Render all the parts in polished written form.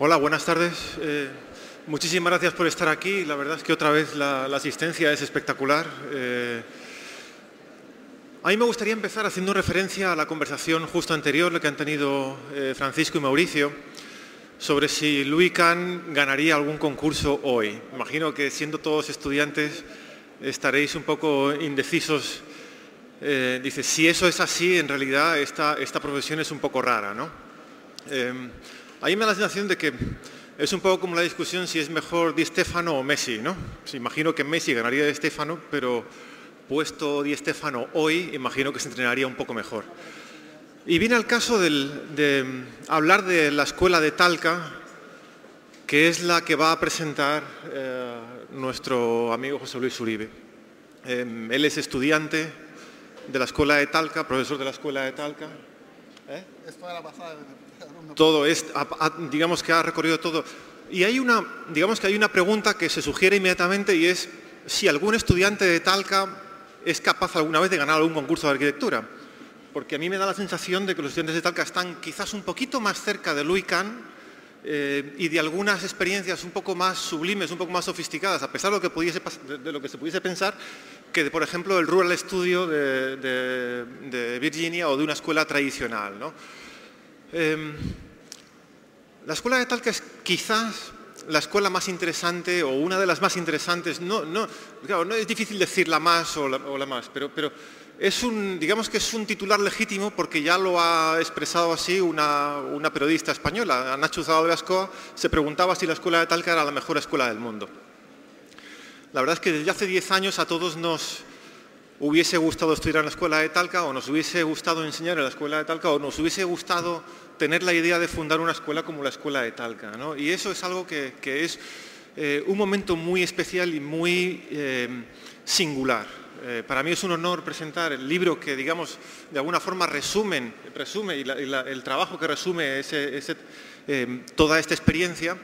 Hola, buenas tardes. Muchísimas gracias por estar aquí. La verdad es que otra vez la asistencia es espectacular. A mí me gustaría empezar haciendo referencia a la conversación justo anterior que han tenido Francisco y Mauricio sobre si Louis Kahn ganaría algún concurso hoy. Imagino que siendo todos estudiantes estaréis un poco indecisos. Dice, si eso es así, en realidad esta profesión es un poco rara, ¿no? A mí me da la sensación de que es un poco como la discusión si es mejor Di Stéfano o Messi, ¿no? Pues imagino que Messi ganaría Di Stéfano, pero puesto Di Stéfano hoy, imagino que se entrenaría un poco mejor. Y viene al caso de hablar de la escuela de Talca, que es la que va a presentar nuestro amigo José Luis Uribe. Él es estudiante de la escuela de Talca, profesor de la escuela de Talca. Esto era pasada. Todo es, digamos que ha recorrido todo. Y digamos que hay una pregunta que se sugiere inmediatamente y es si algún estudiante de Talca es capaz alguna vez de ganar algún concurso de arquitectura. Porque a mí me da la sensación de que los estudiantes de Talca están quizás un poquito más cerca de Louis Kahn y de algunas experiencias un poco más sublimes, un poco más sofisticadas, a pesar de lo que se pudiese pensar, que por ejemplo el Rural Studio de Virginia o de una escuela tradicional, ¿no? La escuela de Talca es quizás la escuela más interesante o una de las más interesantes. Claro, no es difícil decir la más o la más, pero digamos que es un titular legítimo porque ya lo ha expresado así una periodista española, Nacho Zado de Lascoa, se preguntaba si la escuela de Talca era la mejor escuela del mundo. La verdad es que desde hace 10 años a todos nos hubiese gustado estudiar en la escuela de Talca, o nos hubiese gustado enseñar en la escuela de Talca, o nos hubiese gustado tener la idea de fundar una escuela como la escuela de Talca, ¿no? Y eso es algo que es un momento muy especial y muy singular. Para mí es un honor presentar el libro que, digamos, de alguna forma resume y el trabajo que resume toda esta experiencia.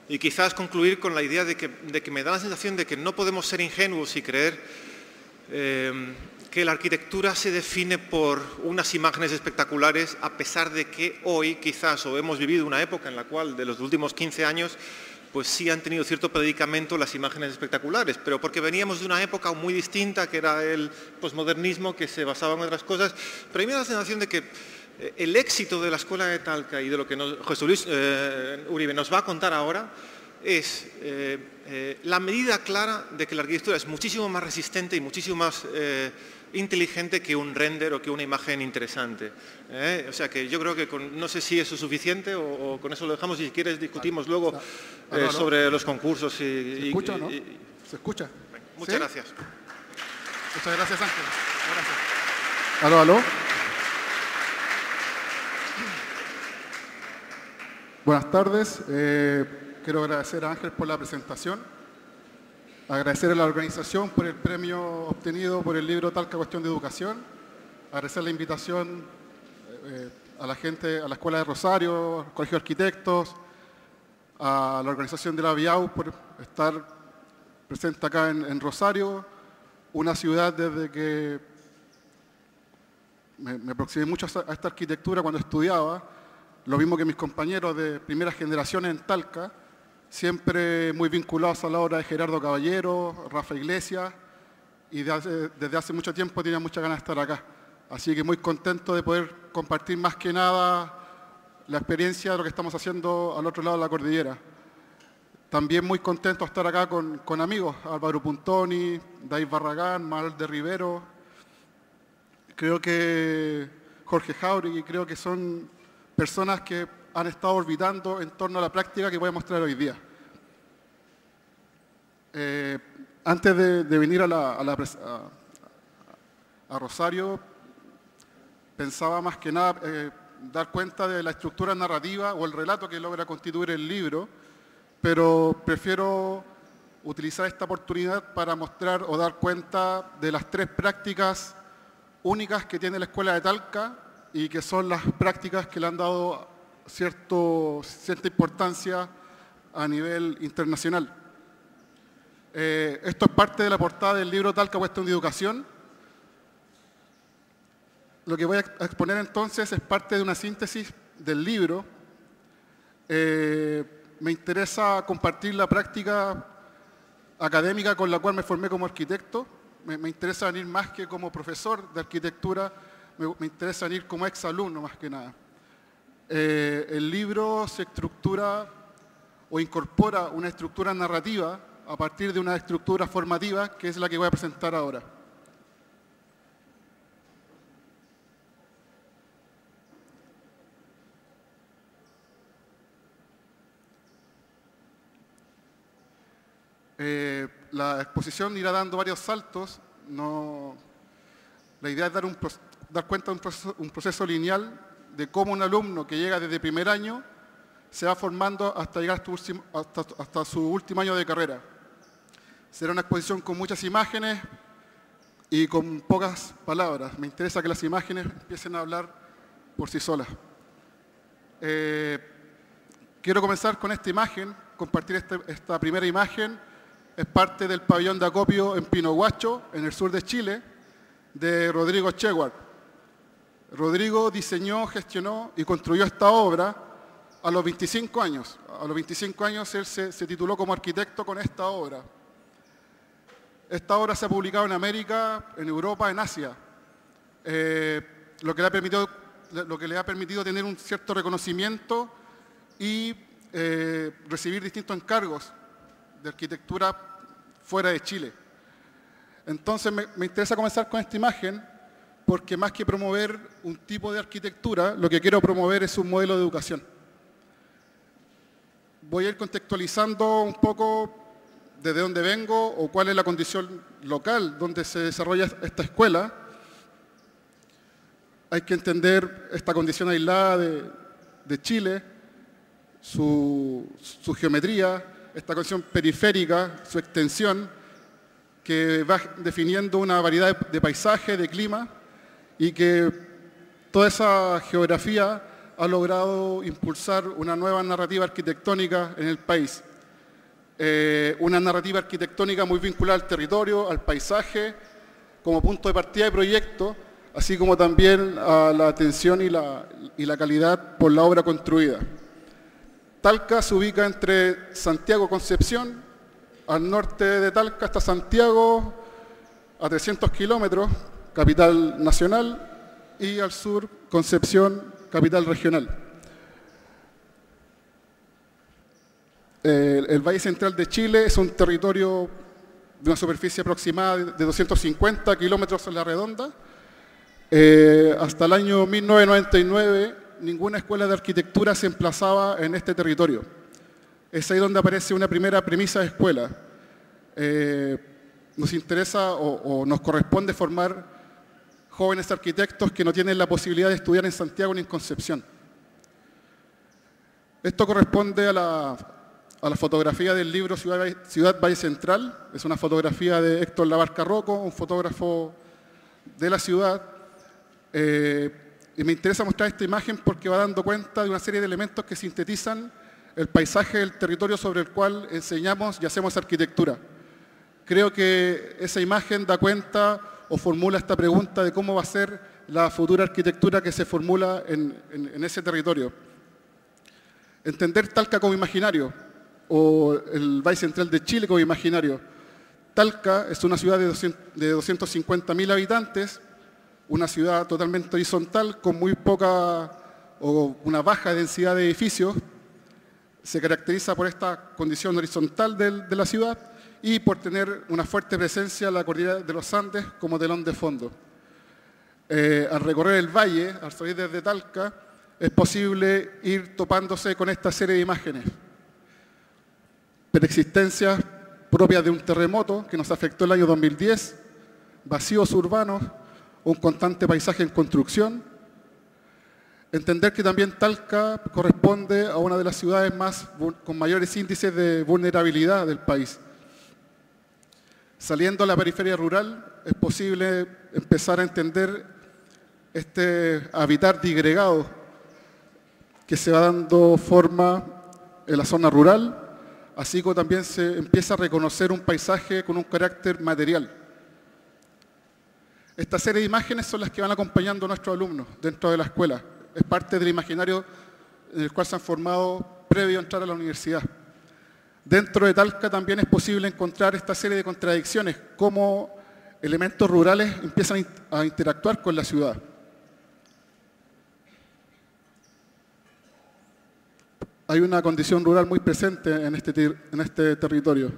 Y quizás concluir con la idea de que me da la sensación de que no podemos ser ingenuos y creer que la arquitectura se define por unas imágenes espectaculares, a pesar de que hoy quizás hemos vivido una época en la cual de los últimos 15 años pues sí han tenido cierto predicamento las imágenes espectaculares, pero porque veníamos de una época muy distinta que era el posmodernismo, que se basaba en otras cosas. Pero a mí me da la sensación de que el éxito de la escuela de Talca y de lo que José Luis Uribe nos va a contar ahora es la medida clara de que la arquitectura es muchísimo más resistente y muchísimo más inteligente que un render o que una imagen interesante. O sea que yo creo que no sé si eso es suficiente o con eso lo dejamos y si quieres discutimos luego sobre los concursos. ¿Se escucha o no? ¿Se escucha? Muchas gracias. Muchas gracias, Ángel. Gracias. Aló, aló. Buenas tardes. Quiero agradecer a Ángel por la presentación, agradecer a la organización por el premio obtenido por el libro Talca Cuestión de Educación, agradecer la invitación a la gente, a la Escuela de Rosario, al Colegio de Arquitectos, a la organización de la BIAU por estar presente acá en Rosario, una ciudad desde que me aproximé mucho a esta arquitectura cuando estudiaba, lo mismo que mis compañeros de primera generación en Talca, siempre muy vinculados a la obra de Gerardo Caballero, Rafa Iglesias, y desde hace mucho tiempo tenía muchas ganas de estar acá. Así que muy contento de poder compartir más que nada la experiencia de lo que estamos haciendo al otro lado de la cordillera. También muy contento de estar acá con amigos, Álvaro Puntoni, David Barragán, Manuel de Rivero, creo que Jorge Jauregui, creo que son personas que han estado orbitando en torno a la práctica que voy a mostrar hoy día. Antes de venir a Rosario, pensaba más que nada dar cuenta de la estructura narrativa o el relato que logra constituir el libro, pero prefiero utilizar esta oportunidad para mostrar o dar cuenta de las 3 prácticas únicas que tiene la Escuela de Talca y que son las prácticas que le han dado cierta importancia a nivel internacional. Esto es parte de la portada del libro Talca Cuestión de Educación. Lo que voy a exponer entonces es parte de una síntesis del libro Me interesa compartir la práctica académica con la cual me formé como arquitecto. Me interesa venir más que como profesor de arquitectura, me interesa venir como exalumno más que nada. El libro se estructura o incorpora una estructura narrativa a partir de una estructura formativa que es la que voy a presentar ahora. La exposición irá dando varios saltos. La idea es dar cuenta de un proceso lineal de cómo un alumno que llega desde primer año se va formando hasta llegar hasta su último año de carrera. Será una exposición con muchas imágenes y con pocas palabras. Me interesa que las imágenes empiecen a hablar por sí solas. Quiero comenzar con esta imagen, compartir esta primera imagen. Es parte del pabellón de acopio en Pinohuacho, en el sur de Chile, de Rodrigo Chewar. Rodrigo diseñó, gestionó y construyó esta obra a los 25 años. A los 25 años él se tituló como arquitecto con esta obra. Esta obra se ha publicado en América, en Europa, en Asia, lo que le ha permitido tener un cierto reconocimiento y recibir distintos encargos de arquitectura fuera de Chile. Entonces me interesa comenzar con esta imagen porque más que promover un tipo de arquitectura, lo que quiero promover es un modelo de educación. Voy a ir contextualizando un poco desde dónde vengo o cuál es la condición local donde se desarrolla esta escuela. Hay que entender esta condición aislada de Chile, su geometría, esta condición periférica, su extensión, que va definiendo una variedad de paisajes, de clima, y que toda esa geografía ha logrado impulsar una nueva narrativa arquitectónica en el país. Una narrativa arquitectónica muy vinculada al territorio, al paisaje, como punto de partida de proyecto, así como también a la atención y la calidad por la obra construida. Talca se ubica entre Santiago y Concepción. Al norte de Talca está Santiago, a 300 kilómetros, capital nacional, y al sur Concepción, capital regional. El Valle Central de Chile es un territorio de una superficie aproximada de 250 kilómetros a la redonda. Hasta el año 1999, ninguna escuela de arquitectura se emplazaba en este territorio. Es ahí donde aparece una primera premisa de escuela. Nos interesa o nos corresponde formar jóvenes arquitectos que no tienen la posibilidad de estudiar en Santiago ni en Concepción. Esto corresponde a la fotografía del libro Ciudad Valle Central. Es una fotografía de Héctor Labarca Rocco, un fotógrafo de la ciudad. Y me interesa mostrar esta imagen porque va dando cuenta de una serie de elementos que sintetizan el paisaje del territorio sobre el cual enseñamos y hacemos arquitectura. Creo que esa imagen da cuenta o formula esta pregunta de cómo va a ser la futura arquitectura que se formula en ese territorio. Entender Talca como imaginario o el Valle Central de Chile como imaginario. Talca es una ciudad de 250.000 habitantes, una ciudad totalmente horizontal con muy poca o una baja densidad de edificios. Se caracteriza por esta condición horizontal de la ciudad y por tener una fuerte presencia en la cordillera de los Andes como telón de fondo. Al recorrer el valle, al salir desde Talca, es posible ir topándose con esta serie de imágenes. Preexistencias propias de un terremoto que nos afectó el año 2010, vacíos urbanos, un constante paisaje en construcción. Entender que también Talca corresponde a una de las ciudades con mayores índices de vulnerabilidad del país. Saliendo a la periferia rural, es posible empezar a entender este habitar disgregado que se va dando forma en la zona rural, así como también se empieza a reconocer un paisaje con un carácter material. Esta serie de imágenes son las que van acompañando a nuestros alumnos dentro de la escuela. Es parte del imaginario en el cual se han formado previo a entrar a la universidad. Dentro de Talca también es posible encontrar esta serie de contradicciones, cómo elementos rurales empiezan a interactuar con la ciudad. Hay una condición rural muy presente en este territorio.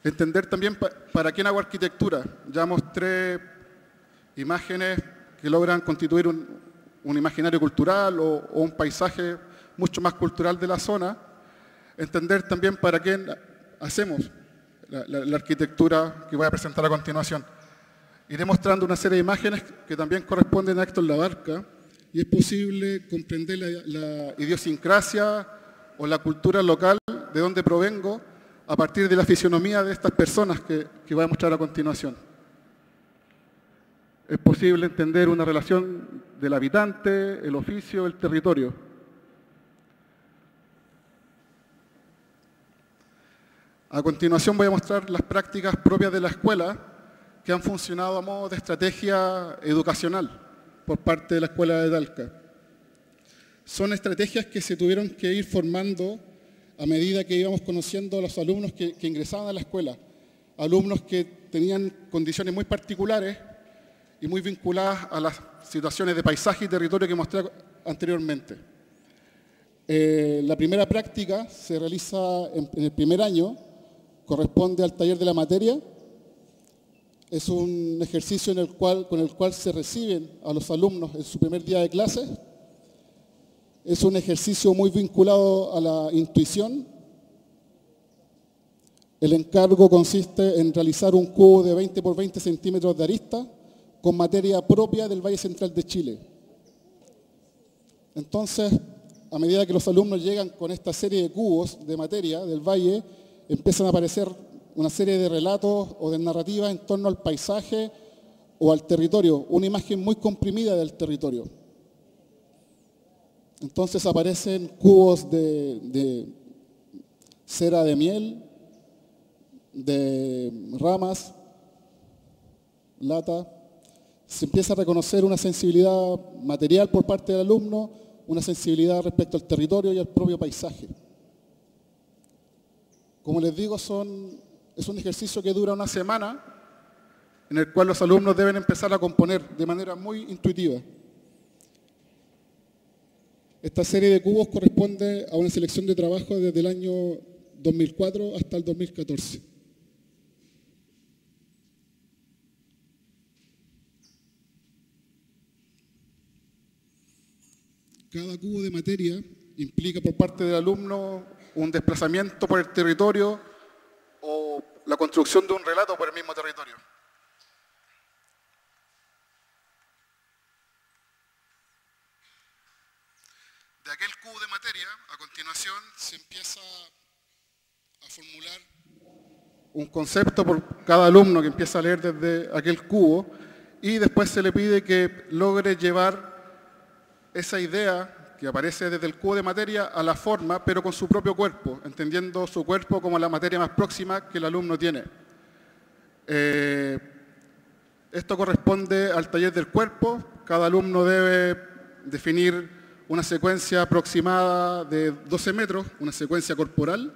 Entender también para quién hago arquitectura. Ya mostré imágenes que logran constituir un imaginario cultural o un paisaje mucho más cultural de la zona. Entender también para quién hacemos la arquitectura que voy a presentar a continuación. Iré mostrando una serie de imágenes que también corresponden a Héctor Labarca, y es posible comprender la idiosincrasia o la cultura local de donde provengo a partir de la fisionomía de estas personas que voy a mostrar a continuación. Es posible entender una relación del habitante, el oficio, el territorio. A continuación voy a mostrar las prácticas propias de la escuela que han funcionado a modo de estrategia educacional por parte de la Escuela de Talca. Son estrategias que se tuvieron que ir formando a medida que íbamos conociendo a los alumnos que ingresaban a la escuela. Alumnos que tenían condiciones muy particulares y muy vinculadas a las situaciones de paisaje y territorio que mostré anteriormente. La primera práctica se realiza en el primer año, corresponde al taller de la materia. Es un ejercicio con el cual se reciben a los alumnos en su primer día de clases. Es un ejercicio muy vinculado a la intuición. El encargo consiste en realizar un cubo de 20 por 20 centímetros de arista con materia propia del Valle Central de Chile. Entonces, a medida que los alumnos llegan con esta serie de cubos de materia del valle, empiezan a aparecer una serie de relatos o de narrativas en torno al paisaje o al territorio, una imagen muy comprimida del territorio. Entonces aparecen cubos de cera de miel, de ramas, lata. Se empieza a reconocer una sensibilidad material por parte del alumno, una sensibilidad respecto al territorio y al propio paisaje. Como les digo, es un ejercicio que dura una semana, en el cual los alumnos deben empezar a componer de manera muy intuitiva. Esta serie de cubos corresponde a una selección de trabajo desde el año 2004 hasta el 2014. Cada cubo de materia implica por parte del alumno un desplazamiento por el territorio o la construcción de un relato por el mismo territorio. De aquel cubo de materia, a continuación, se empieza a formular un concepto por cada alumno que empieza a leer desde aquel cubo, y después se le pide que logre llevar esa idea que aparece desde el cubo de materia a la forma, pero con su propio cuerpo, entendiendo su cuerpo como la materia más próxima que el alumno tiene. Esto corresponde al taller del cuerpo. Cada alumno debe definir una secuencia aproximada de 12 metros, una secuencia corporal,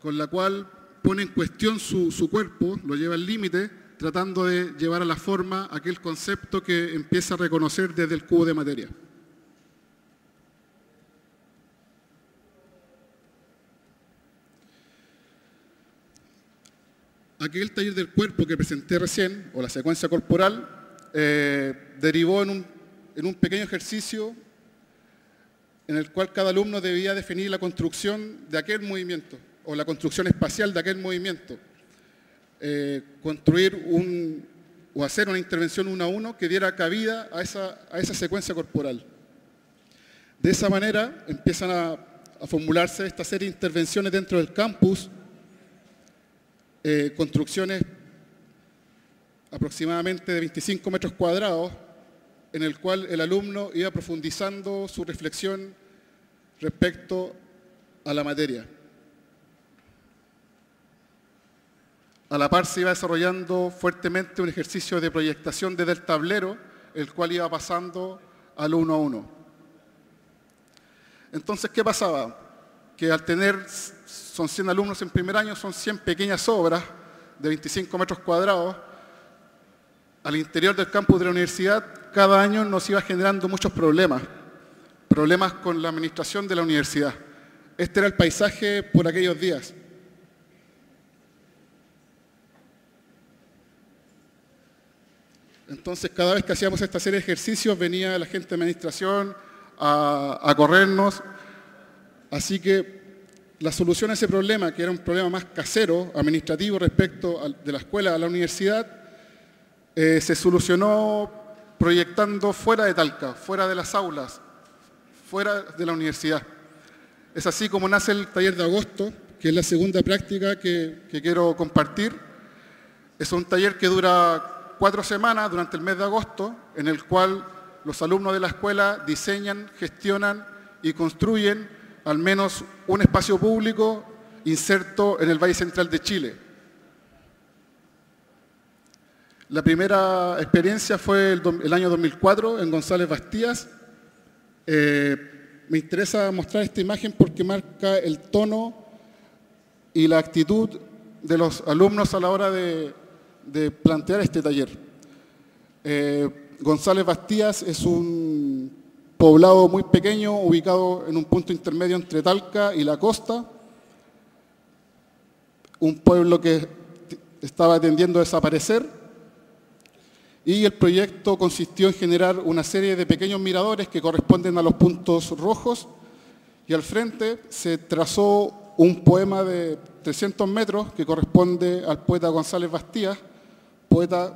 con la cual pone en cuestión su cuerpo, lo lleva al límite, tratando de llevar a la forma aquel concepto que empieza a reconocer desde el cubo de materia. Aquel taller del cuerpo que presenté recién, o la secuencia corporal, derivó en un pequeño ejercicio en el cual cada alumno debía definir la construcción de aquel movimiento, o la construcción espacial de aquel movimiento. Construir o hacer una intervención uno a uno que diera cabida a esa secuencia corporal. De esa manera empiezan a formularse esta serie de intervenciones dentro del campus, construcciones aproximadamente de 25 metros cuadrados, en el cual el alumno iba profundizando su reflexión respecto a la materia. A la par se iba desarrollando fuertemente un ejercicio de proyectación desde el tablero, el cual iba pasando al 1 a 1. Entonces, ¿qué pasaba? Que al tener, son 100 alumnos en primer año, son 100 pequeñas obras de 25 metros cuadrados, al interior del campus de la universidad, cada año nos iba generando muchos problemas con la administración de la universidad. Este era el paisaje por aquellos días. Entonces, cada vez que hacíamos esta serie de ejercicios, venía la gente de administración a corrernos. Así que la solución a ese problema, que era un problema más casero, administrativo respecto de la escuela a la universidad, se solucionó proyectando fuera de Talca, fuera de las aulas, fuera de la universidad. Es así como nace el taller de agosto, que es la segunda práctica que quiero compartir. Es un taller que dura 4 semanas durante el mes de agosto, en el cual los alumnos de la escuela diseñan, gestionan y construyen al menos un espacio público inserto en el Valle Central de Chile. La primera experiencia fue el año 2004 en González Bastías. Me interesa mostrar esta imagen porque marca el tono y la actitud de los alumnos a la hora de plantear este taller. González Bastías es un poblado muy pequeño, ubicado en un punto intermedio entre Talca y la costa. Un pueblo que estaba tendiendo a desaparecer. Y el proyecto consistió en generar una serie de pequeños miradores que corresponden a los puntos rojos. Y al frente se trazó un poema de 300 metros que corresponde al poeta González Bastías, poeta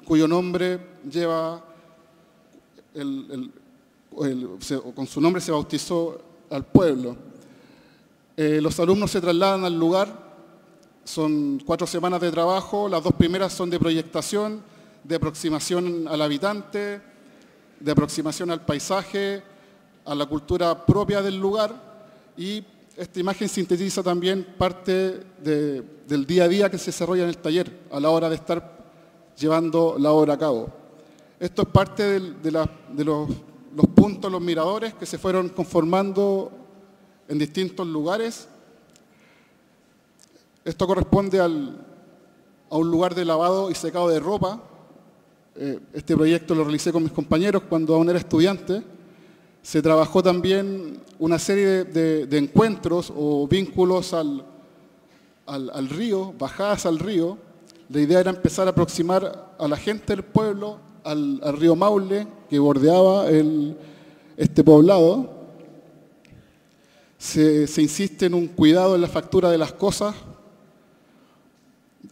cuyo nombre lleva, con su nombre se bautizó al pueblo. Los alumnos se trasladan al lugar, son 4 semanas de trabajo, las 2 primeras son de proyectación, de aproximación al habitante, de aproximación al paisaje, a la cultura propia del lugar, y esta imagen sintetiza también parte del día a día que se desarrolla en el taller a la hora de estar llevando la obra a cabo. Esto es parte de los puntos, los miradores que se fueron conformando en distintos lugares. Esto corresponde a un lugar de lavado y secado de ropa. Este proyecto lo realicé con mis compañeros cuando aún era estudiante. Se trabajó también una serie de encuentros o vínculos al río, bajadas al río. La idea era empezar a aproximar a la gente del pueblo al río Maule, que bordeaba este poblado. Se insiste en un cuidado en la factura de las cosas,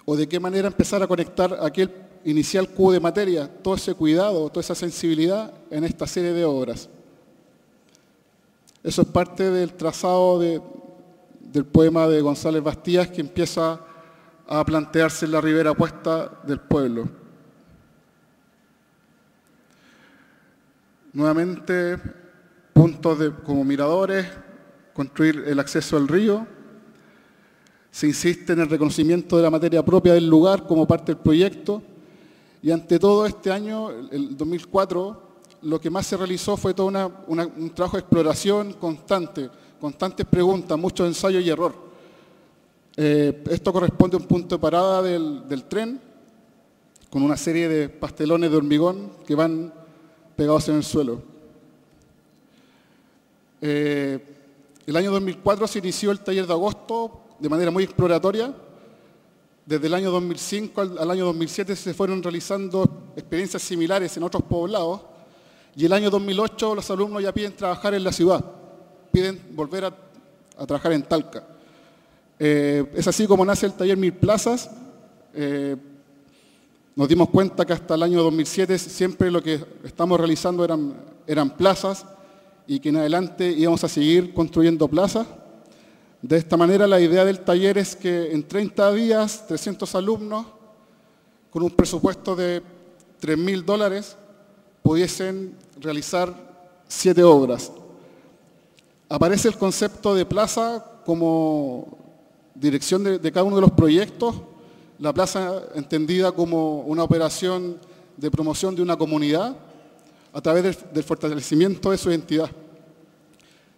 o de qué manera empezar a conectar aquel inicial cubo de materia, todo ese cuidado, toda esa sensibilidad en esta serie de obras. Eso es parte del trazado del poema de González Bastías, que empieza a plantearse en la ribera opuesta del pueblo. Nuevamente, puntos como miradores, construir el acceso al río. Se insiste en el reconocimiento de la materia propia del lugar como parte del proyecto. Y ante todo, este año, el 2004, lo que más se realizó fue todo un trabajo de exploración constante, constantes preguntas, mucho ensayo y error. Esto corresponde a un punto de parada del tren, con una serie de pastelones de hormigón que van pegados en el suelo. El año 2004 se inició el taller de agosto de manera muy exploratoria. Desde el año 2005 al año 2007 se fueron realizando experiencias similares en otros poblados, y el año 2008 los alumnos ya piden trabajar en la ciudad, piden volver a trabajar en Talca. Es así como nace el taller Mil Plazas. Nos dimos cuenta que hasta el año 2007 siempre lo que estamos realizando eran plazas, y que en adelante íbamos a seguir construyendo plazas. De esta manera, la idea del taller es que en 30 días, 300 alumnos, con un presupuesto de $3.000, pudiesen realizar 7 obras. Aparece el concepto de plaza como dirección de cada uno de los proyectos. La plaza entendida como una operación de promoción de una comunidad, a través del fortalecimiento de su identidad.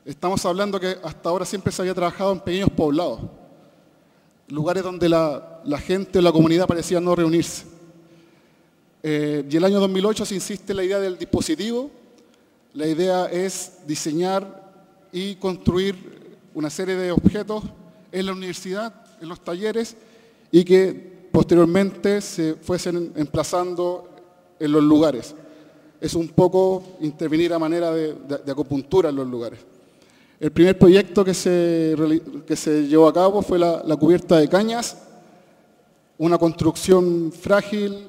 Estamos hablando que hasta ahora siempre se había trabajado en pequeños poblados, lugares donde la gente o la comunidad parecía no reunirse. Y el año 2008 se insiste en la idea del dispositivo. La idea es diseñar y construir una serie de objetos en la universidad, en los talleres, y que posteriormente se fuesen emplazando en los lugares. Es un poco intervenir a manera de acupuntura en los lugares. El primer proyecto que se llevó a cabo fue la cubierta de cañas, una construcción frágil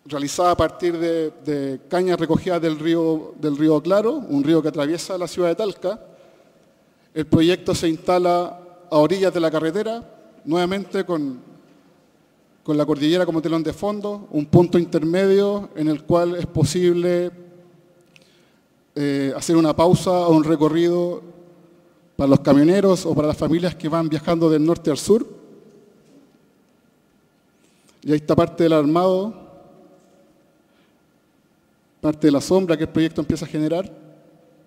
realizada a partir de cañas recogidas del río Claro, un río que atraviesa la ciudad de Talca. El proyecto se instala a orillas de la carretera, nuevamente con la cordillera como telón de fondo, un punto intermedio en el cual es posible hacer una pausa o un recorrido para los camioneros o para las familias que van viajando del norte al sur. Y ahí está parte del armado, parte de la sombra que el proyecto empieza a generar,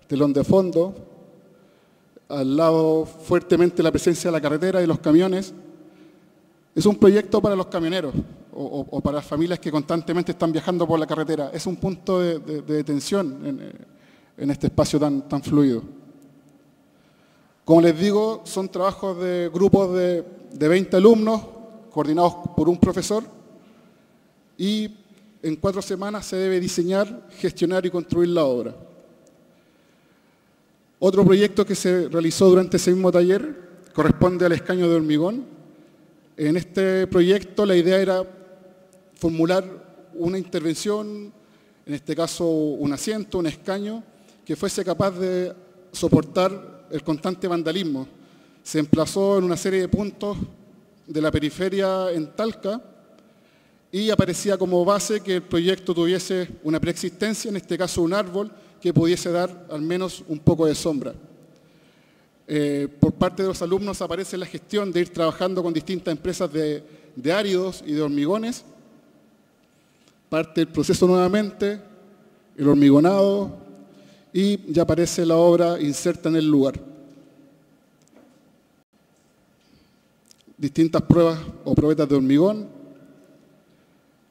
telón de fondo, al lado fuertemente la presencia de la carretera y los camiones. Es un proyecto para los camioneros o para las familias que constantemente están viajando por la carretera. Es un punto de detención en este espacio tan fluido. Como les digo, son trabajos de grupos de 20 alumnos coordinados por un profesor, y en 4 semanas se debe diseñar, gestionar y construir la obra. Otro proyecto que se realizó durante ese mismo taller corresponde al escaño de hormigón. En este proyecto la idea era formular una intervención, en este caso un asiento, un escaño, que fuese capaz de soportar el constante vandalismo. Se emplazó en una serie de puntos de la periferia en Talca y aparecía como base que el proyecto tuviese una preexistencia, en este caso un árbol, que pudiese dar al menos un poco de sombra. Por parte de los alumnos aparece la gestión de ir trabajando con distintas empresas de áridos y de hormigones. Parte del proceso nuevamente, el hormigonado, y ya aparece la obra inserta en el lugar. Distintas pruebas o probetas de hormigón.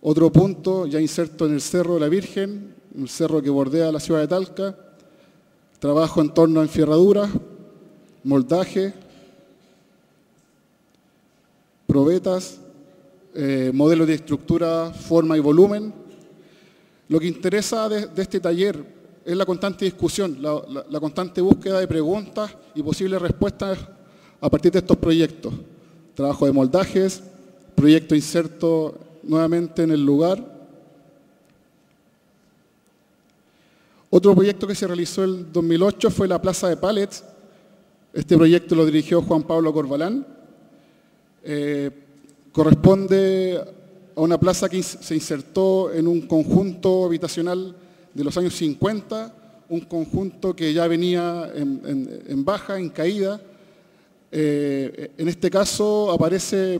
Otro punto ya inserto en el Cerro de la Virgen, un cerro que bordea la ciudad de Talca. Trabajo en torno a enferraduras, moldaje, probetas, modelos de estructura, forma y volumen. Lo que interesa de este taller es la constante discusión, la constante búsqueda de preguntas y posibles respuestas a partir de estos proyectos. Trabajo de moldajes, proyecto inserto nuevamente en el lugar. Otro proyecto que se realizó en el 2008 fue la Plaza de Pallets. Este proyecto lo dirigió Juan Pablo Corbalán. Corresponde a una plaza que se insertó en un conjunto habitacional de los años 50, un conjunto que ya venía en baja, en caída. En este caso aparece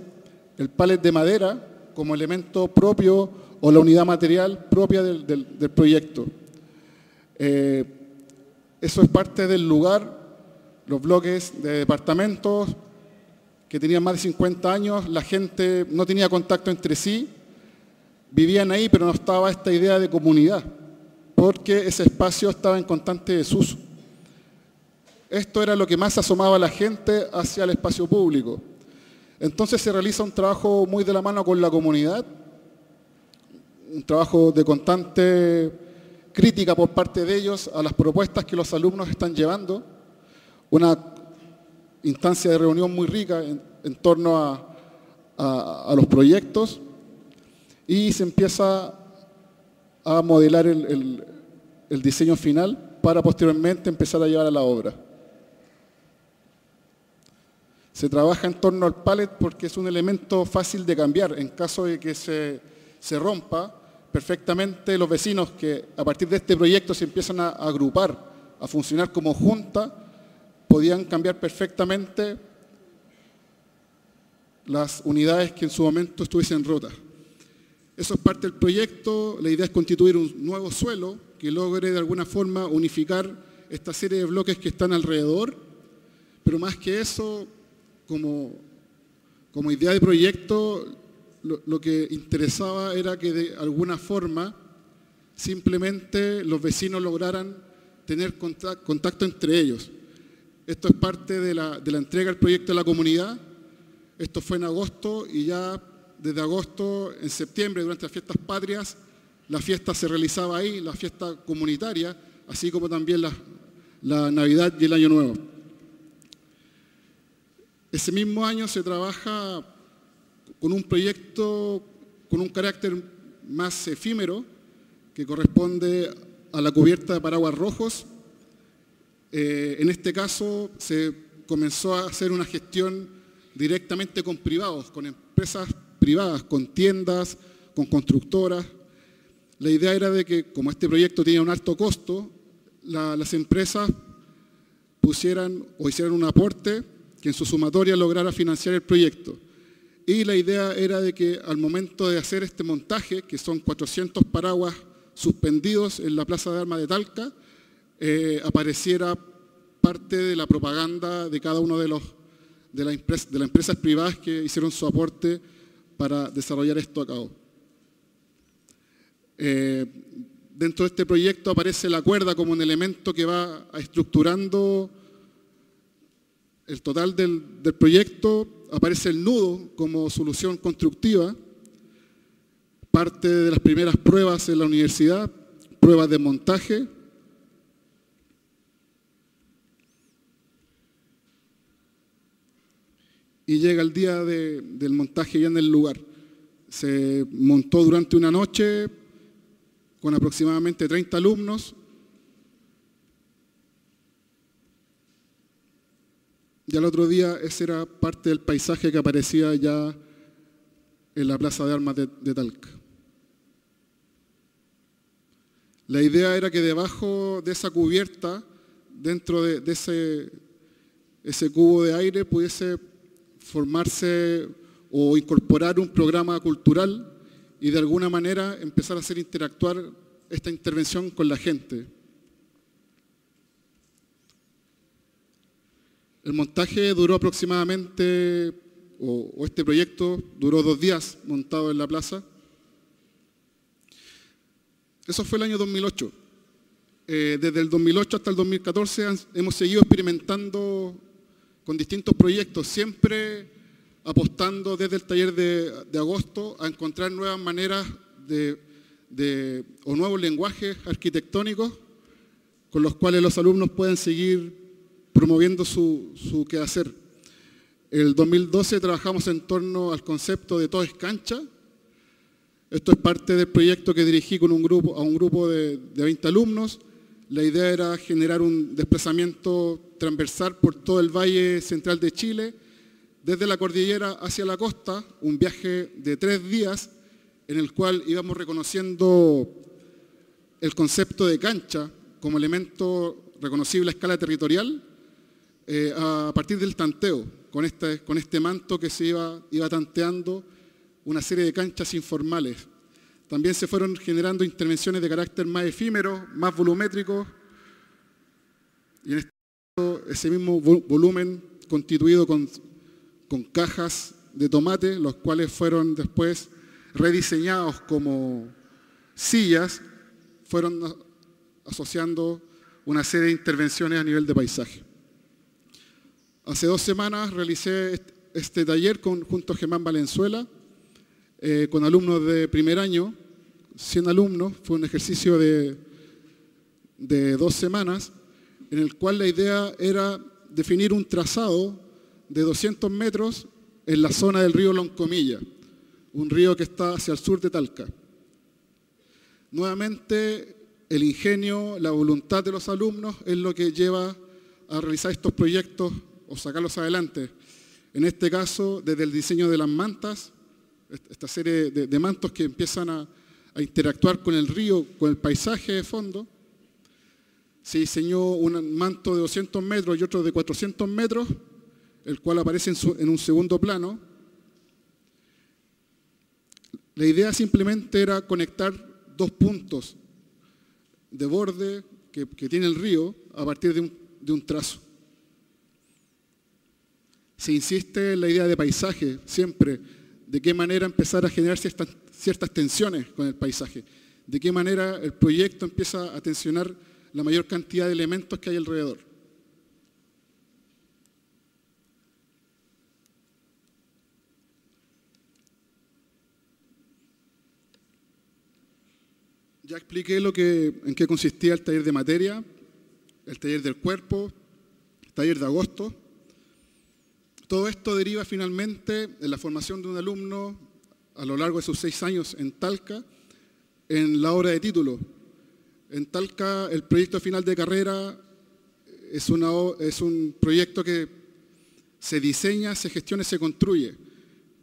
el pallet de madera como elemento propio o la unidad material propia del proyecto. Eso es parte del lugar, los bloques de departamentos que tenían más de 50 años, la gente no tenía contacto entre sí, vivían ahí, pero no estaba esta idea de comunidad, porque ese espacio estaba en constante desuso. Esto era lo que más asomaba a la gente hacia el espacio público. Entonces se realiza un trabajo muy de la mano con la comunidad, un trabajo de constante crítica por parte de ellos a las propuestas que los alumnos están llevando, una instancia de reunión muy rica en torno a los proyectos, y se empieza a modelar el diseño final para posteriormente empezar a llevar a la obra. Se trabaja en torno al pallet porque es un elemento fácil de cambiar. En caso de que se rompa, perfectamente los vecinos que a partir de este proyecto se empiezan a agrupar, a funcionar como junta, podían cambiar perfectamente las unidades que en su momento estuviesen rotas. Eso es parte del proyecto. La idea es constituir un nuevo suelo que logre de alguna forma unificar esta serie de bloques que están alrededor, pero más que eso, como idea de proyecto, lo que interesaba era que de alguna forma simplemente los vecinos lograran tener contacto entre ellos. Esto es parte de la entrega del proyecto a la comunidad. Esto fue en agosto y ya desde agosto, en septiembre, durante las fiestas patrias, la fiesta se realizaba ahí, la fiesta comunitaria, así como también la Navidad y el Año Nuevo. Ese mismo año se trabaja con un proyecto con un carácter más efímero, que corresponde a la cubierta de paraguas rojos. En este caso se comenzó a hacer una gestión directamente con privados, con empresas privadas, con tiendas, con constructoras. La idea era de que, como este proyecto tenía un alto costo, las empresas pusieran o hicieran un aporte que en su sumatoria lograra financiar el proyecto. Y la idea era de que al momento de hacer este montaje, que son 400 paraguas suspendidos en la Plaza de Armas de Talca, apareciera parte de la propaganda de cada uno de las empresas privadas que hicieron su aporte para desarrollar esto a cabo. Dentro de este proyecto aparece la cuerda como un elemento que va estructurando el total del proyecto. Aparece el nudo como solución constructiva, parte de las primeras pruebas en la universidad, pruebas de montaje. Y llega el día del montaje ya en el lugar. Se montó durante una noche con aproximadamente 30 alumnos. Y al otro día ese era parte del paisaje que aparecía ya en la Plaza de Armas de Talca. La idea era que debajo de esa cubierta, dentro de ese cubo de aire, pudiese formarse o incorporar un programa cultural y de alguna manera empezar a hacer interactuar esta intervención con la gente. El montaje duró aproximadamente, o este proyecto duró 2 días montado en la plaza. Eso fue el año 2008. Desde el 2008 hasta el 2014 hemos seguido experimentando con distintos proyectos, siempre apostando desde el taller de agosto a encontrar nuevas maneras o nuevos lenguajes arquitectónicos con los cuales los alumnos pueden seguir promoviendo su quehacer. El 2012 trabajamos en torno al concepto de todo es cancha. Esto es parte del proyecto que dirigí con un grupo de 20 alumnos. La idea era generar un desplazamiento transversal por todo el Valle Central de Chile, desde la cordillera hacia la costa, un viaje de 3 días en el cual íbamos reconociendo el concepto de cancha como elemento reconocible a escala territorial a partir del tanteo, con este manto que se iba tanteando una serie de canchas informales. También se fueron generando intervenciones de carácter más efímero, más volumétrico, y en este caso, ese mismo volumen constituido con cajas de tomate, los cuales fueron después rediseñados como sillas, fueron asociando una serie de intervenciones a nivel de paisaje. Hace 2 semanas realicé este taller junto a Germán Valenzuela, con alumnos de primer año, 100 alumnos. Fue un ejercicio de 2 semanas, en el cual la idea era definir un trazado de 200 metros en la zona del río Loncomilla, un río que está hacia el sur de Talca. Nuevamente, el ingenio, la voluntad de los alumnos es lo que lleva a realizar estos proyectos o sacarlos adelante. En este caso, desde el diseño de las mantas, esta serie de mantos que empiezan a interactuar con el río, con el paisaje de fondo. Se diseñó un manto de 200 metros y otro de 400 metros, el cual aparece en un segundo plano. La idea simplemente era conectar dos puntos de borde que tiene el río a partir de un trazo. Se insiste en la idea de paisaje siempre, de qué manera empezar a generar ciertas tensiones con el paisaje, de qué manera el proyecto empieza a tensionar la mayor cantidad de elementos que hay alrededor. Ya expliqué en qué consistía el taller de materia, el taller del cuerpo, el taller de agosto. Todo esto deriva finalmente en la formación de un alumno a lo largo de sus 6 años en Talca, en la obra de título. En Talca, el proyecto final de carrera es un proyecto que se diseña, se gestiona y se construye.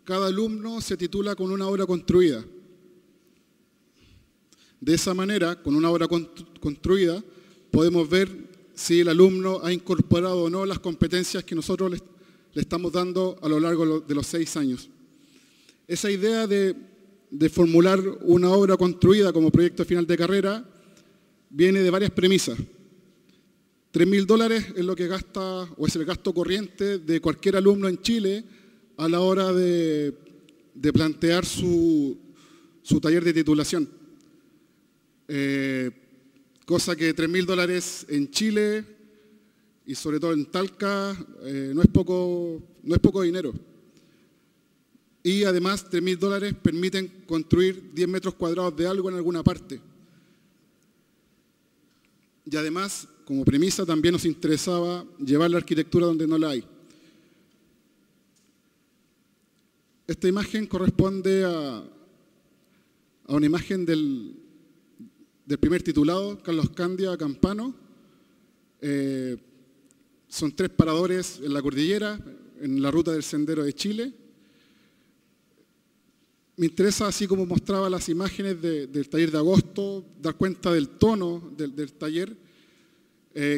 Cada alumno se titula con una obra construida. De esa manera, con una obra construida, podemos ver si el alumno ha incorporado o no las competencias que nosotros le estamos dando a lo largo de los 6 años. Esa idea de formular una obra construida como proyecto final de carrera viene de varias premisas. $3.000 es lo que gasta, o es el gasto corriente de cualquier alumno en Chile a la hora de plantear su taller de titulación. Cosa que $3.000 en Chile y sobre todo en Talca no es poco dinero. Y además $3.000 permiten construir 10 metros cuadrados de algo en alguna parte. Y además, como premisa, también nos interesaba llevar la arquitectura donde no la hay. Esta imagen corresponde a una imagen del primer titulado, Carlos Candia Campano. Son 3 paradores en la cordillera, en la ruta del Sendero de Chile. Me interesa, así como mostraba las imágenes del taller de agosto, dar cuenta del tono del taller.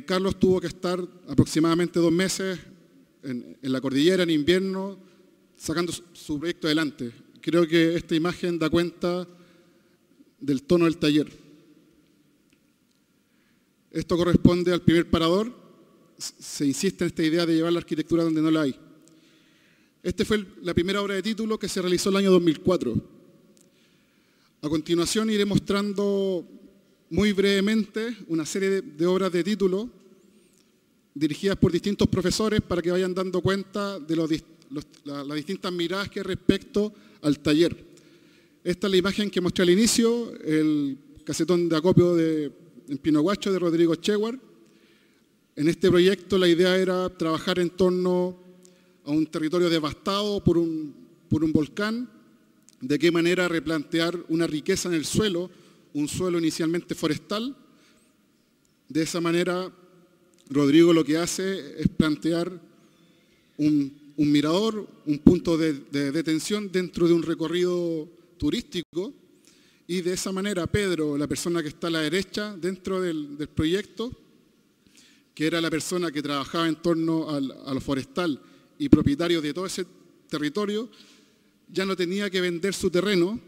Carlos tuvo que estar aproximadamente 2 meses en la cordillera en invierno, sacando su proyecto adelante. Creo que esta imagen da cuenta del tono del taller. Esto corresponde al primer parador. Se insiste en esta idea de llevar la arquitectura donde no la hay. Esta fue la primera obra de título que se realizó el año 2004. A continuación iré mostrando muy brevemente una serie de obras de título dirigidas por distintos profesores para que vayan dando cuenta de las distintas miradas que hay respecto al taller. Esta es la imagen que mostré al inicio, el casetón de acopio en Pinohuacho de Rodrigo Chewar. En este proyecto la idea era trabajar en torno a un territorio devastado por un volcán, de qué manera replantear una riqueza en el suelo, un suelo inicialmente forestal. De esa manera, Rodrigo lo que hace es plantear un mirador, un punto de detención dentro de un recorrido turístico, y de esa manera Pedro, la persona que está a la derecha dentro del proyecto, que era la persona que trabajaba en torno a lo forestal y propietario de todo ese territorio, ya no tenía que vender su terreno,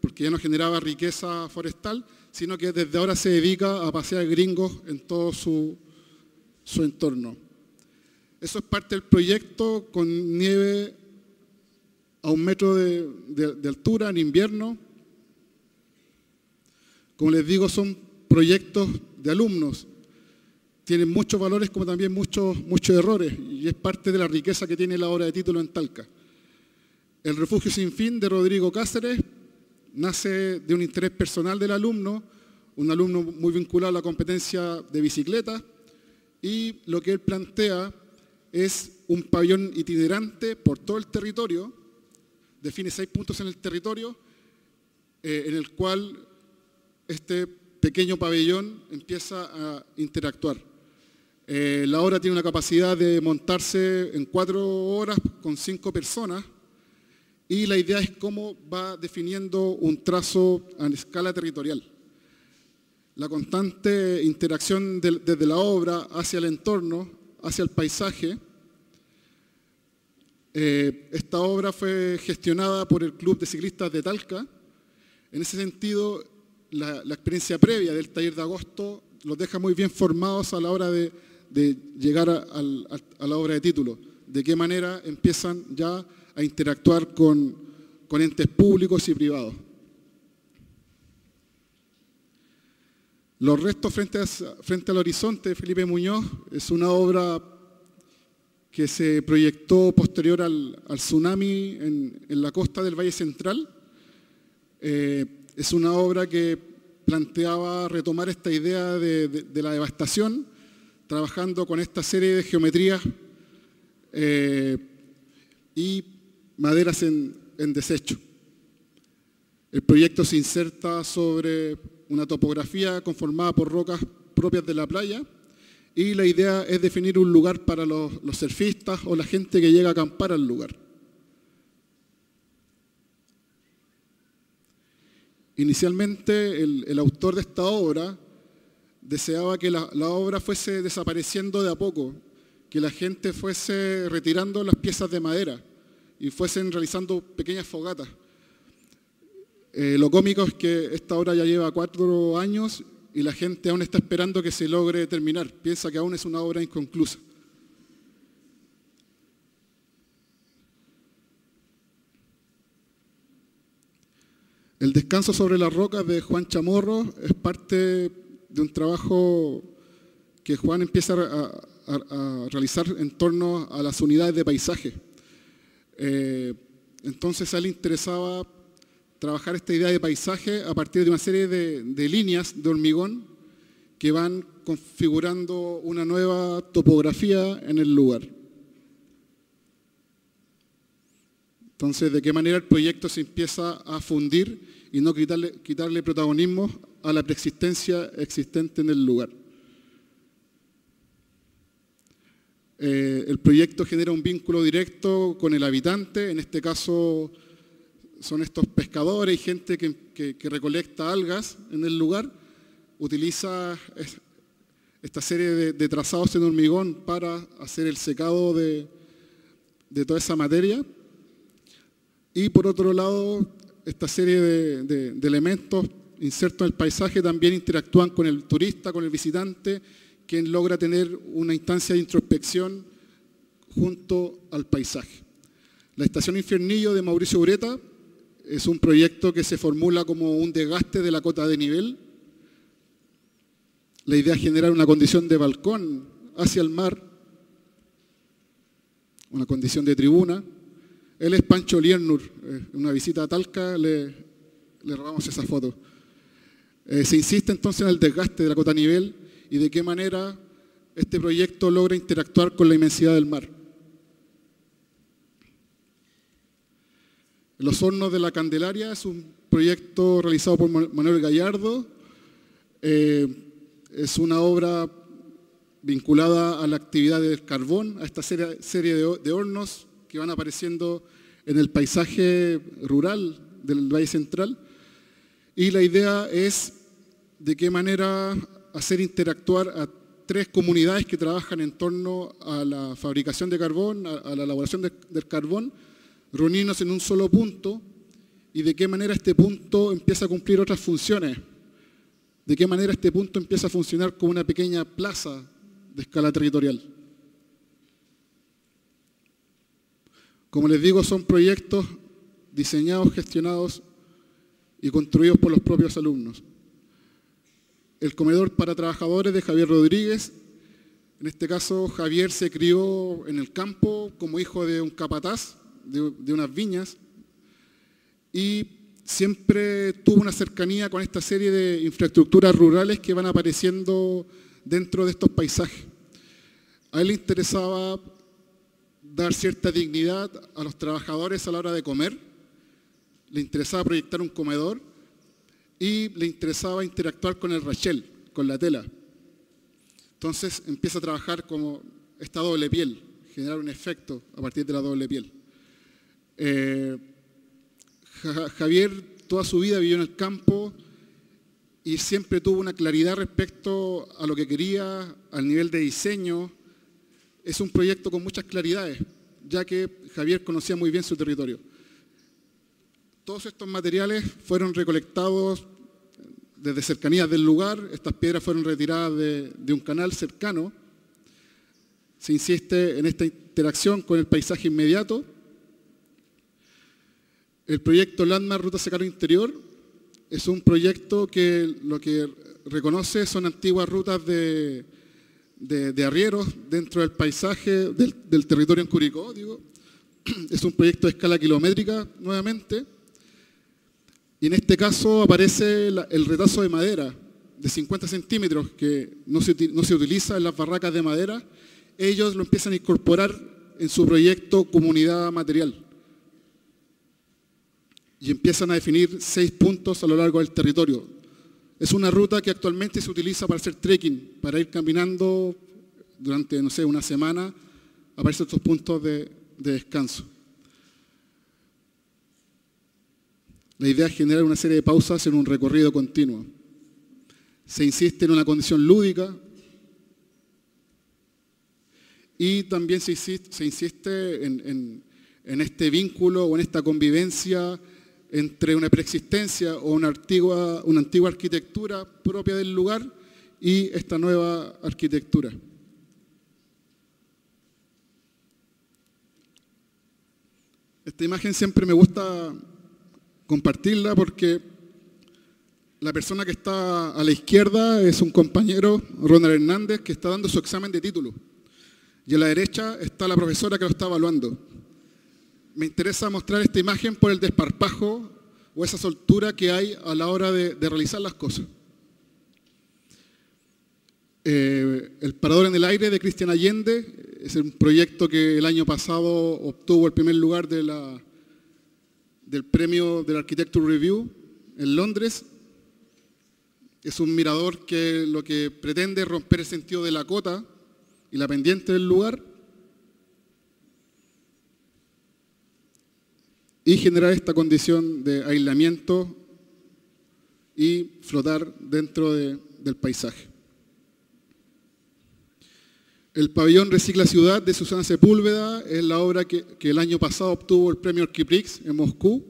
porque ya no generaba riqueza forestal, sino que desde ahora se dedica a pasear gringos en todo su entorno. Eso es parte del proyecto, con nieve a 1 metro de altura en invierno. Como les digo, son proyectos de alumnos. Tienen muchos valores como también muchos errores, y es parte de la riqueza que tiene la obra de título en Talca. El refugio sin fin de Rodrigo Cáceres nace de un interés personal del alumno, un alumno muy vinculado a la competencia de bicicleta, y lo que él plantea es un pabellón itinerante por todo el territorio, define 6 puntos en el territorio, en el cual este pequeño pabellón empieza a interactuar. La obra tiene una capacidad de montarse en 4 horas con 5 personas, y la idea es cómo va definiendo un trazo a escala territorial. La constante interacción desde la obra hacia el entorno, hacia el paisaje. Esta obra fue gestionada por el Club de Ciclistas de Talca, En ese sentido, la experiencia previa del taller de agosto los deja muy bien formados a la hora de llegar a la obra de título. De qué manera empiezan ya a interactuar con entes públicos y privados. Los restos frente al horizonte de Felipe Muñoz es una obra que se proyectó posterior al tsunami en la costa del Valle Central. Es una obra que planteaba retomar esta idea de la devastación, trabajando con esta serie de geometrías y maderas en desecho. El proyecto se inserta sobre una topografía conformada por rocas propias de la playa y la idea es definir un lugar para los surfistas o la gente que llega a acampar al lugar. Inicialmente el autor de esta obra deseaba que la obra fuese desapareciendo de a poco, que la gente fuese retirando las piezas de madera y fuesen realizando pequeñas fogatas. Lo cómico es que esta obra ya lleva 4 años y la gente aún está esperando que se logre terminar. Piensa que aún es una obra inconclusa. El descanso sobre las rocas de Juan Chamorro es parte de un trabajo que Juan empieza a realizar en torno a las unidades de paisaje. Entonces a él le interesaba trabajar esta idea de paisaje a partir de una serie de líneas de hormigón que van configurando una nueva topografía en el lugar. Entonces, ¿de qué manera el proyecto se empieza a fundir y no quitarle protagonismo a la preexistencia existente en el lugar? El proyecto genera un vínculo directo con el habitante, en este caso son estos pescadores y gente que recolecta algas en el lugar, utiliza esta serie de trazados en hormigón para hacer el secado de toda esa materia. Y por otro lado, esta serie de elementos insertos en el paisaje también interactúan con el turista, con el visitante, quien logra tener una instancia de introspección junto al paisaje. La estación Infiernillo de Mauricio Ureta es un proyecto que se formula como un desgaste de la cota de nivel. La idea es generar una condición de balcón hacia el mar, una condición de tribuna. Él es Pancho Liernur, una visita a Talca, le robamos esa foto. Se insiste entonces en el desgaste de la cota a nivel y de qué manera este proyecto logra interactuar con la inmensidad del mar. Los Hornos de la Candelaria es un proyecto realizado por Manuel Gallardo. Es una obra vinculada a la actividad del carbón, a esta serie de hornos que van apareciendo en el paisaje rural del Valle Central. Y la idea es de qué manera hacer interactuar a 3 comunidades que trabajan en torno a la fabricación de carbón, a la elaboración del carbón, reunirnos en un solo punto y de qué manera este punto empieza a cumplir otras funciones, de qué manera este punto empieza a funcionar como una pequeña plaza de escala territorial. Como les digo, son proyectos diseñados, gestionados y construidos por los propios alumnos. El comedor para trabajadores de Javier Rodríguez. En este caso, Javier se crió en el campo como hijo de un capataz de unas viñas y siempre tuvo una cercanía con esta serie de infraestructuras rurales que van apareciendo dentro de estos paisajes. A él le interesaba dar cierta dignidad a los trabajadores a la hora de comer, le interesaba proyectar un comedor y le interesaba interactuar con el rachel, con la tela. Entonces empieza a trabajar como esta doble piel, generar un efecto a partir de la doble piel. Javier toda su vida vivió en el campo y siempre tuvo una claridad respecto a lo que quería, al nivel de diseño. Es un proyecto con muchas claridades, ya que Javier conocía muy bien su territorio. Todos estos materiales fueron recolectados desde cercanías del lugar. Estas piedras fueron retiradas de un canal cercano. Se insiste en esta interacción con el paisaje inmediato. El proyecto Landmark Ruta Cercano Interior es un proyecto que lo que reconoce son antiguas rutas de arrieros dentro del paisaje del territorio en Curicó, digo. Es un proyecto de escala kilométrica nuevamente. Y en este caso aparece el retazo de madera de 50 centímetros que no se utiliza en las barracas de madera. Ellos lo empiezan a incorporar en su proyecto Comunidad Material. Y empiezan a definir 6 puntos a lo largo del territorio. Es una ruta que actualmente se utiliza para hacer trekking, para ir caminando durante, no sé, una semana, aparecen estos puntos de descanso. La idea es generar una serie de pausas en un recorrido continuo. Se insiste en una condición lúdica y también se insiste en este vínculo o en esta convivencia entre una preexistencia o una antigua arquitectura propia del lugar y esta nueva arquitectura. Esta imagen siempre me gusta compartirla porque la persona que está a la izquierda es un compañero, Ronald Hernández, que está dando su examen de título. Y a la derecha está la profesora que lo está evaluando. Me interesa mostrar esta imagen por el desparpajo o esa soltura que hay a la hora de realizar las cosas. El Parador en el Aire de Cristian Allende es un proyecto que el año pasado obtuvo el primer lugar del premio del Architecture Review en Londres. Es un mirador que lo que pretende es romper el sentido de la cota y la pendiente del lugar y generar esta condición de aislamiento y flotar dentro del paisaje. El pabellón Recicla Ciudad de Susana Sepúlveda es la obra que el año pasado obtuvo el premio Archiprix en Moscú.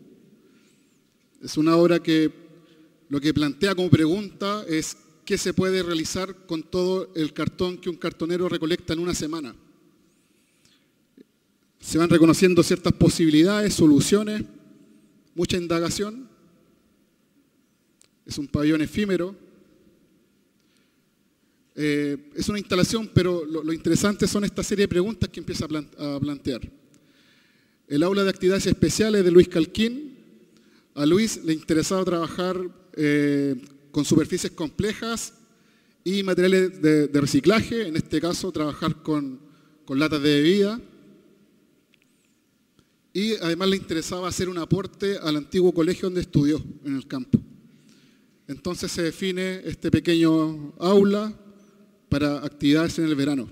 Es una obra que lo que plantea como pregunta es qué se puede realizar con todo el cartón que un cartonero recolecta en una semana. Se van reconociendo ciertas posibilidades, soluciones, mucha indagación. Es un pabellón efímero. Es una instalación, pero lo interesante son esta serie de preguntas que empieza a plantear. El aula de actividades especiales de Luis Calquín. A Luis le interesaba trabajar con superficies complejas y materiales de reciclaje, en este caso trabajar con latas de bebida. Y además le interesaba hacer un aporte al antiguo colegio donde estudió, en el campo. Entonces se define este pequeño aula para actividades en el verano.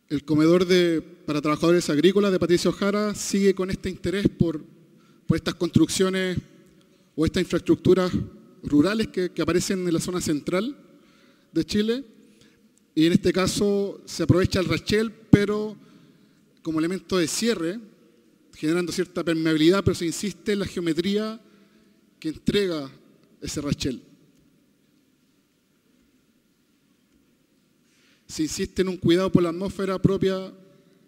El comedor para trabajadores agrícolas de Patricio Jara sigue con este interés por estas construcciones o estas infraestructuras rurales que aparecen en la zona central de Chile. Y en este caso se aprovecha el rachel, pero como elemento de cierre, generando cierta permeabilidad, pero se insiste en la geometría que entrega ese rachel. Se insiste en un cuidado por la atmósfera propia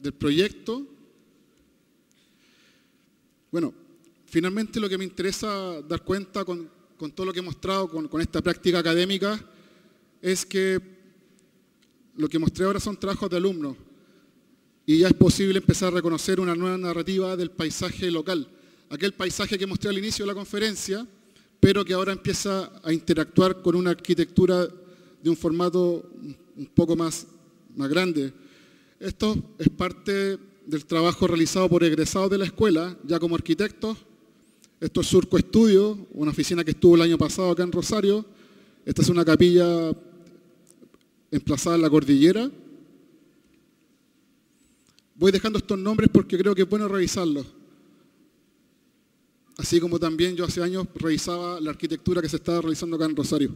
del proyecto. Bueno, finalmente lo que me interesa dar cuenta con todo lo que he mostrado, con esta práctica académica, es que lo que mostré ahora son trabajos de alumnos. Y ya es posible empezar a reconocer una nueva narrativa del paisaje local. Aquel paisaje que mostré al inicio de la conferencia, pero que ahora empieza a interactuar con una arquitectura de un formato un poco más grande. Esto es parte del trabajo realizado por egresados de la escuela, ya como arquitectos. Esto es Surco Estudio, una oficina que estuvo el año pasado acá en Rosario. Esta es una capilla emplazada en la cordillera. Voy dejando estos nombres porque creo que es bueno revisarlos. Así como también yo hace años revisaba la arquitectura que se estaba realizando acá en Rosario.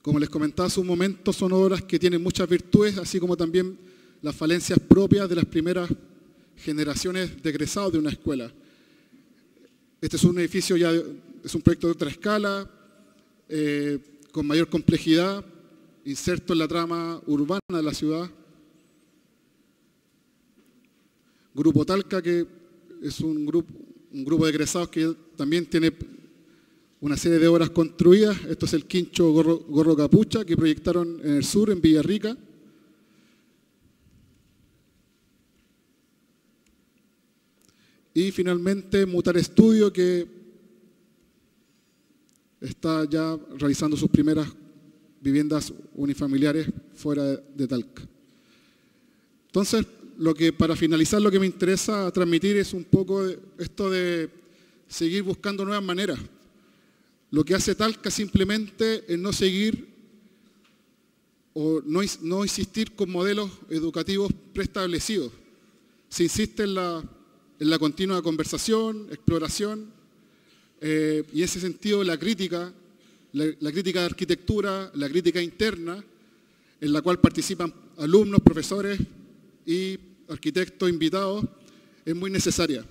Como les comentaba hace un momento, son obras que tienen muchas virtudes, así como también las falencias propias de las primeras generaciones de egresados de una escuela. Este es un edificio es un proyecto de otra escala, con mayor complejidad, inserto en la trama urbana de la ciudad. Grupo Talca, que es un grupo de egresados que también tiene una serie de obras construidas. Esto es el Quincho Gorro Capucha, que proyectaron en el sur, en Villarrica. Y finalmente Mutar Estudio, que está ya realizando sus primeras viviendas unifamiliares fuera de Talca. Entonces, para finalizar, lo que me interesa transmitir es un poco esto de seguir buscando nuevas maneras. Lo que hace Talca simplemente es no seguir o no insistir con modelos educativos preestablecidos. Se insiste en la continua conversación, exploración, y en ese sentido la crítica de arquitectura, la crítica interna, en la cual participan alumnos, profesores y arquitectos invitados, es muy necesaria.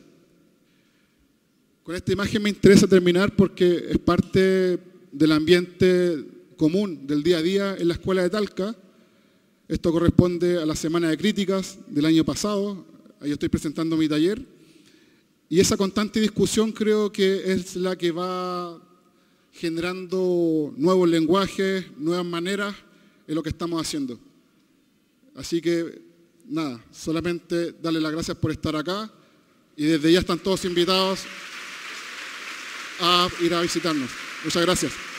Con esta imagen me interesa terminar porque es parte del ambiente común del día a día en la Escuela de Talca. Esto corresponde a la Semana de Críticas del año pasado. Ahí estoy presentando mi taller. Y esa constante discusión creo que es la que va generando nuevos lenguajes, nuevas maneras en lo que estamos haciendo. Así que, nada, solamente darle las gracias por estar acá y desde ya están todos invitados a ir a visitarnos. Muchas gracias.